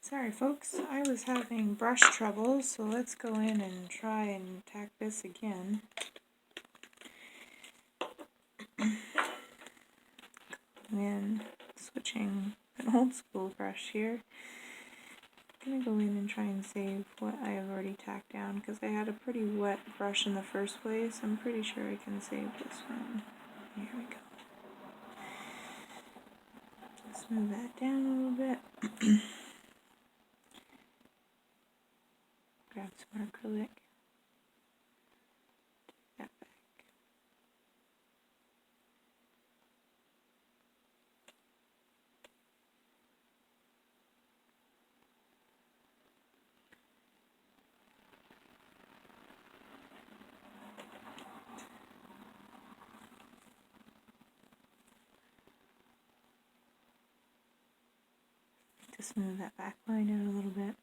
Sorry folks, I was having brush trouble, so let's go in and try and tack this again. And switching an old school brush here. I'm going to go in and try and save what I have already tacked down because I had a pretty wet brush in the first place. I'm pretty sure I can save this one. Here we go. Just move that down a little bit. Grab some more acrylic. Take that back. To smooth that back line out a little bit.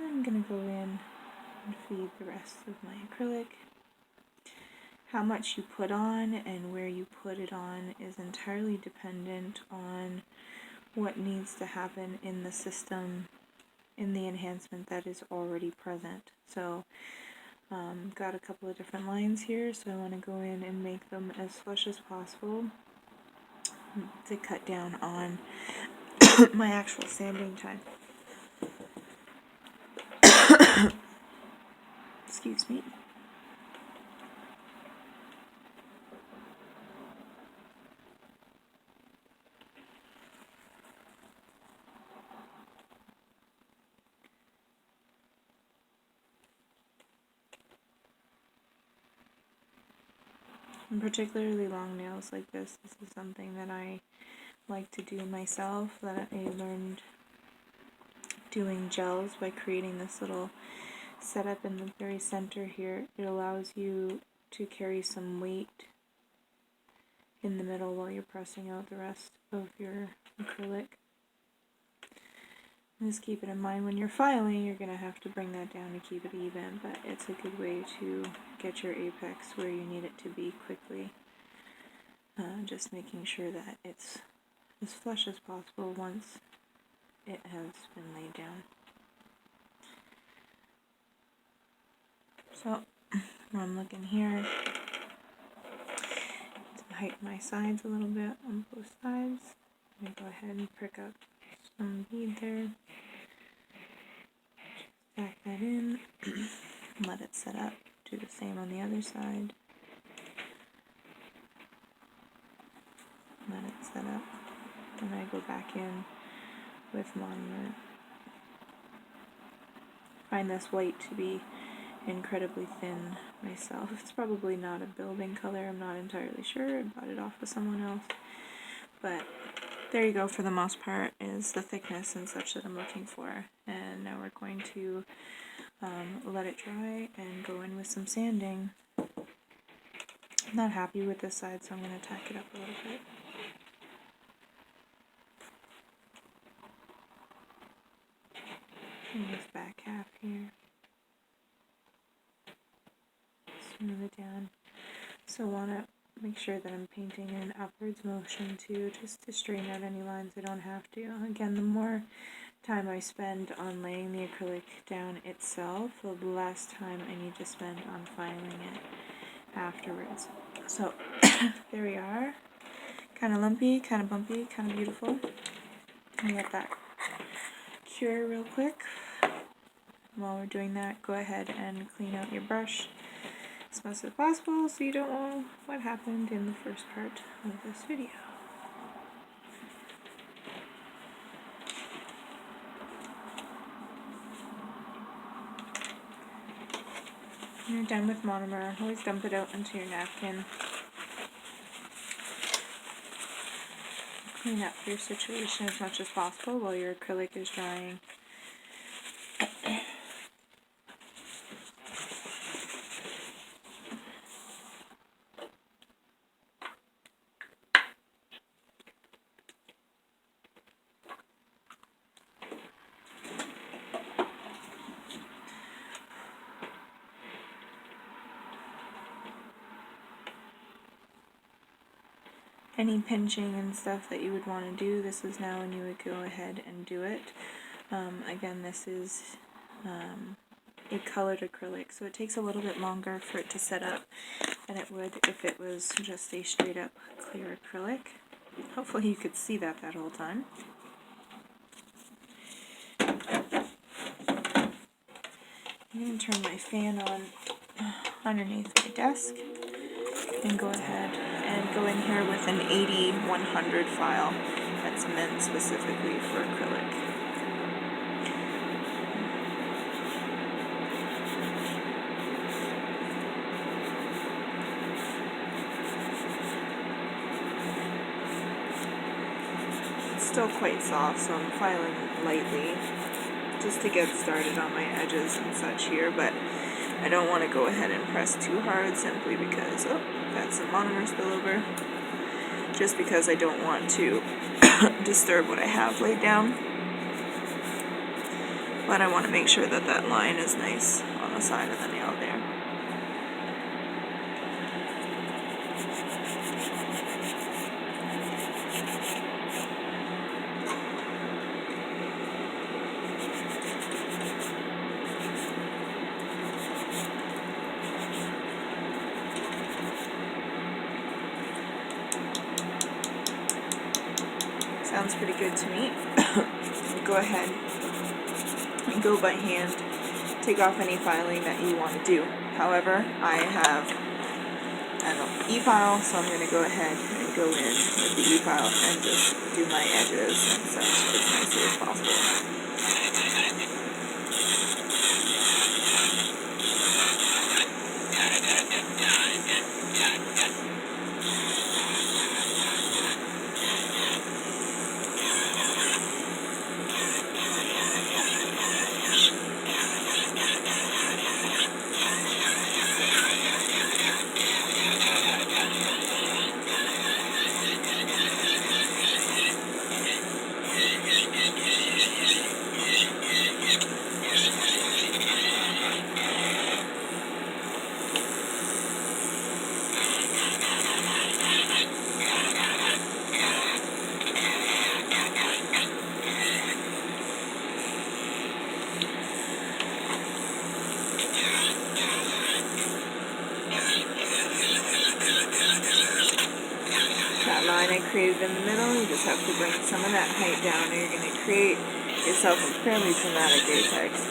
I'm going to go in and feed the rest of my acrylic. How much you put on and where you put it on is entirely dependent on what needs to happen in the system, in the enhancement that is already present. So got a couple of different lines here, so I want to go in and make them as flush as possible to cut down on my actual sanding time. Excuse me. And particularly long nails like this is something that I like to do myself, that I learned doing gels by creating this little setup in the very center here. It allows you to carry some weight in the middle while you're pressing out the rest of your acrylic. Just keep it in mind when you're filing, you're going to have to bring that down to keep it even, but it's a good way to get your apex where you need it to be quickly. Just making sure that it's as flush as possible once it has been laid down. So, I'm looking here to heighten my sides a little bit on both sides. I'm going to go ahead and prick up some bead there. Back that in. Let it set up. Do the same on the other side. Let it set up. And I go back in with monument. Find this white to be incredibly thin myself. It's probably not a building color, I'm not entirely sure. I bought it off of someone else. But there you go, for the most part, is the thickness and such that I'm looking for. And now we're going to let it dry and go in with some sanding. I'm not happy with this side, so I'm going to tack it up a little bit. And this back half here. Smooth it down. So I want to make sure that I'm painting in an upwards motion too, just to straighten out any lines I don't have to. Again, the more time I spend on laying the acrylic down itself, the less time I need to spend on filing it afterwards. So there we are. Kind of lumpy, kind of bumpy, kind of beautiful. I'll let that cure real quick. While we're doing that, go ahead and clean out your brush as much as possible so you don't know what happened in the first part of this video. When you're done with monomer, always dump it out into your napkin. Clean up your situation as much as possible while your acrylic is drying. any pinching and stuff that you would want to do, this is now when you would go ahead and do it. Again, this is a colored acrylic, so it takes a little bit longer for it to set up than it would if it was just a straight up clear acrylic. Hopefully you could see that whole time. I'm going to turn my fan on underneath my desk and go ahead and go in here with an 80-100 file that's meant specifically for acrylic. It's still quite soft, so I'm filing lightly just to get started on my edges and such here, but I don't want to go ahead and press too hard simply because, oh, that's some monomer spillover, just because I don't want to disturb what I have laid down, but I want to make sure that that line is nice on the side of the nail there. Sounds pretty good to me. Go ahead and go by hand, take off any filing that you want to do. However, I have an e-file, so I'm going to go ahead and go in with the e-file and just do my edges and such as nicely as possible. Line I created in the middle, you just have to bring some of that height down, or you're going to create yourself a fairly dramatic apex.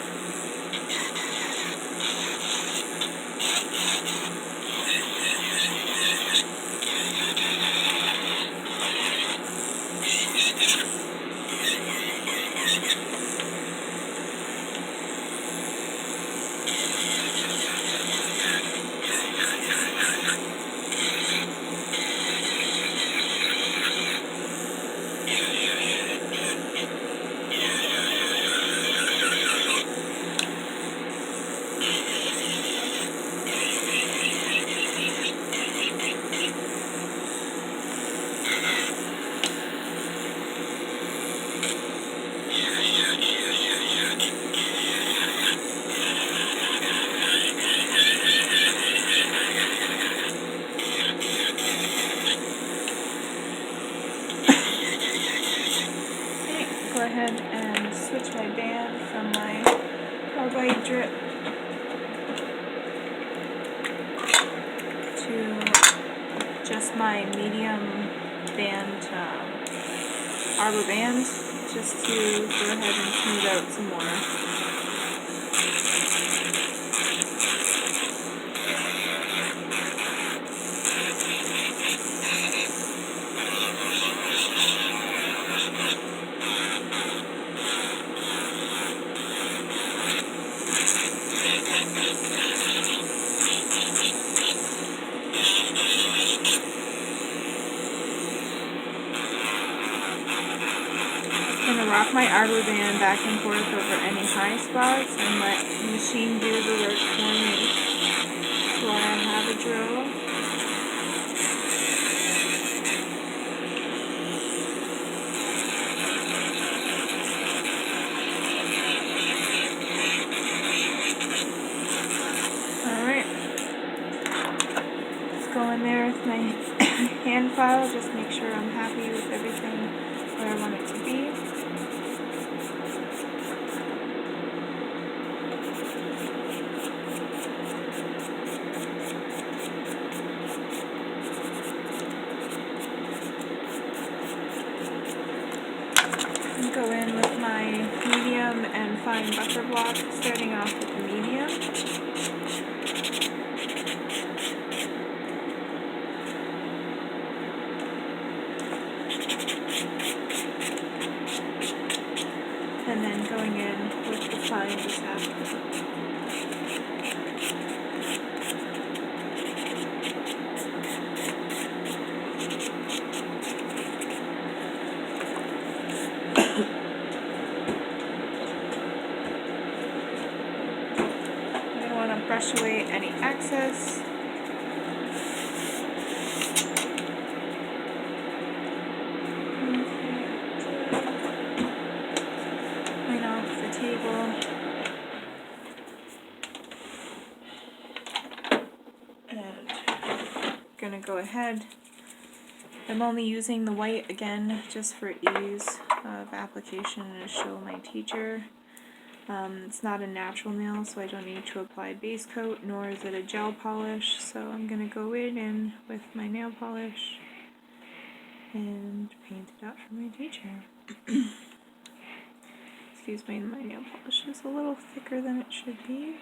Go ahead and switch my band from my carbide drip to just my medium band arbor band, just to go ahead and smooth out some more. I'm going to rock my arbor band back and forth over any high spots and let the machine do the work for me. So I have a drill. Alright. Let's go in there with my hand profile, just make sure I'm happy with everything where I want it to be. Go in with my medium and fine buffer block, starting off with the medium. And then going in with the fine just after. Brush away any excess. Clean off the table. And gonna go ahead. I'm only using the white again just for ease of application and to show my teacher. It's not a natural nail, so I don't need to apply base coat, nor is it a gel polish, so I'm going to go in with my nail polish and paint it out for my teacher. Excuse me, my nail polish is a little thicker than it should be.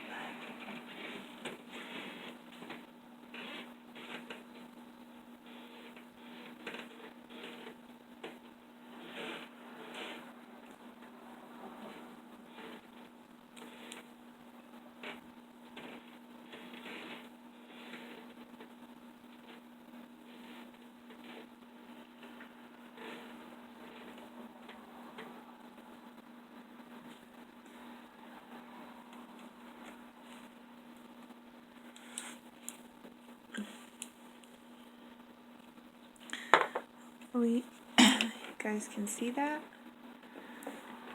Hopefully you guys can see that.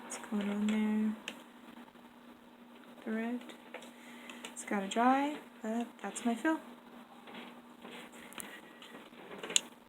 What's going on there? The red. It's gotta dry, but that's my fill.